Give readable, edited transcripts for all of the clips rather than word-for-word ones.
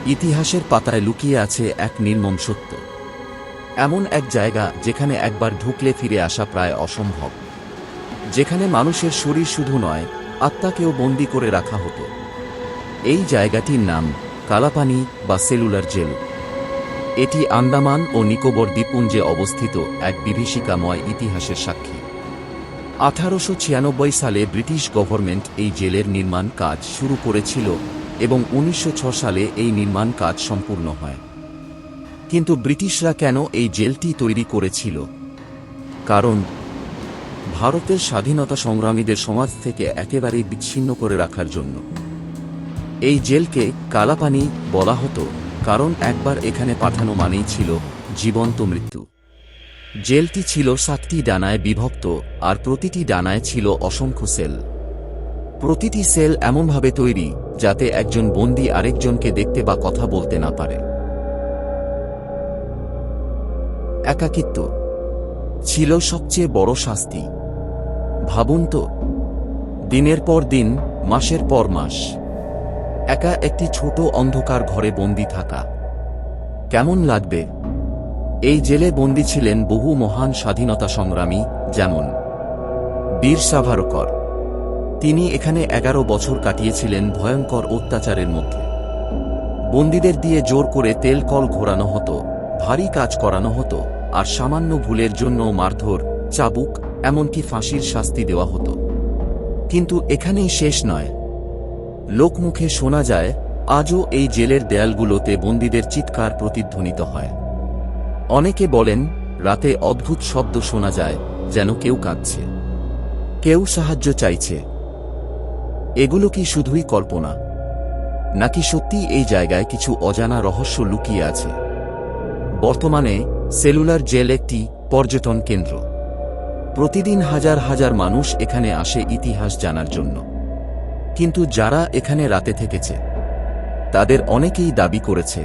ইতিহাসের পাতায় লুকিয়ে আছে এক নির্মম সত্য। এমন এক জায়গা যেখানে একবার ঢুকলে ফিরে আসা প্রায় অসম্ভব, যেখানে মানুষের শরীর শুধু নয়, আত্মাকেও বন্দী করে রাখা হতো। এই জায়গাটির নাম কালাপানি বা সেলুলার জেল। এটি আন্দামান ও নিকোবর দ্বীপপুঞ্জে অবস্থিত এক বিভীষিকাময় ইতিহাসের সাক্ষী। 1896 সালে ব্রিটিশ গভর্নমেন্ট এই জেলের নির্মাণ কাজ শুরু করেছিল এবং 1906 সালে এই নির্মাণ কাজ সম্পূর্ণ হয়। কিন্তু ব্রিটিশরা কেন এই জেলটি তৈরি করেছিল? কারণ ভারতের স্বাধীনতা সংগ্রামীদের সমাজ থেকে একেবারেই বিচ্ছিন্ন করে রাখার জন্য। এই জেলকে কালাপানি বলা হতো কারণ একবার এখানে পাঠানো মানেই ছিল জীবন্ত মৃত্যু। জেলটি ছিল 7টি ডানায় বিভক্ত, আর প্রতিটি ডানায় ছিল অসংখ্য সেল। প্রতিটি সেল এমনভাবে তৈরি যাতে একজন বন্দী আরেকজনকে দেখতে বা কথা বলতে না পারে। একাকিত্ব ছিল সবচেয়ে বড় শাস্তি। ভাবুন তো, দিনের পর দিন, মাসের পর মাস একা একটি ছোট অন্ধকার ঘরে বন্দী থাকা কেমন লাগবে? এই জেলে বন্দী ছিলেন বহু মহান স্বাধীনতা সংগ্রামী, যেমন বীর সাভারকর। তিনি এখানে 11 বছর কাটিয়েছিলেন ভয়ঙ্কর অত্যাচারের মধ্যে। বন্দীদের দিয়ে জোর করে তেল কল ঘোরানো হতো, ভারী কাজ করানো হতো, আর সামান্য ভুলের জন্য মারধর, চাবুক, এমনকি ফাঁসির শাস্তি দেওয়া হতো। কিন্তু এখানেই শেষ নয়। লোকমুখে শোনা যায়, আজও এই জেলের দেয়ালগুলোতে বন্দীদের চিৎকার প্রতিধ্বনিত হয়। অনেকে বলেন, রাতে অদ্ভুত শব্দ শোনা যায়, যেন কেউ কাঁদছে, কেউ সাহায্য চাইছে। এগুলো কি শুধুই কল্পনা, নাকি সত্যি এই জায়গায় কিছু অজানা রহস্য লুকিয়ে আছে? বর্তমানে সেলুলার জেল একটি পর্যটন কেন্দ্র। প্রতিদিন হাজার হাজার মানুষ এখানে আসে ইতিহাস জানার জন্য। কিন্তু যারা এখানে রাতে থেকেছে, তাদের অনেকেই দাবি করেছে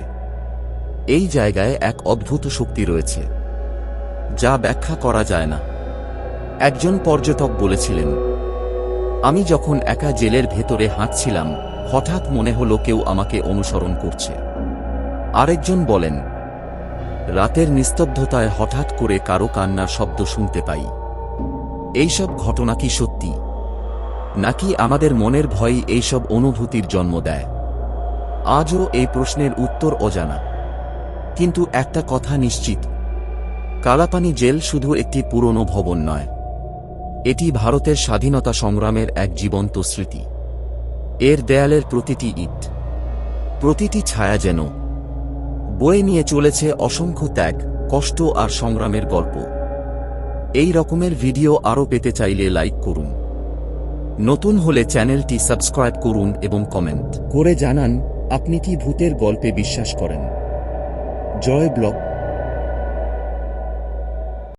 এই জায়গায় এক অদ্ভুত শক্তি রয়েছে, যা ব্যাখ্যা করা যায় না। একজন পর্যটক বলেছিলেন, আমি যখন একা জেলের ভেতরে হাঁটছিলাম, হঠাৎ মনে হলো কেউ আমাকে অনুসরণ করছে। আরেকজন বলেন, রাতের নিস্তব্ধতায় হঠাৎ করে কারো কান্নার শব্দ শুনতে পাই। এইসব ঘটনা কি সত্যি, নাকি আমাদের মনের ভয়ই এইসব অনুভূতির জন্ম দেয়? আজও এই প্রশ্নের উত্তর অজানা। কিন্তু একটা কথা নিশ্চিত, কালাপানি জেল শুধু একটি পুরনো ভবন নয়, এটি ভারতের স্বাধীনতা সংগ্রামের এক জীবন্ত স্মৃতি। এর দেয়ালের প্রতিটি ইট, প্রতিটি ছায়া যেন বয়ে নিয়ে চলেছে অসংখ্য ত্যাগ, কষ্ট আর সংগ্রামের গল্প। এই রকমের ভিডিও আরও পেতে চাইলে লাইক করুন, নতুন হলে চ্যানেলটি সাবস্ক্রাইব করুন এবং কমেন্ট করে জানান আপনি কি ভূতের গল্পে বিশ্বাস করেন। জয় ব্লগ।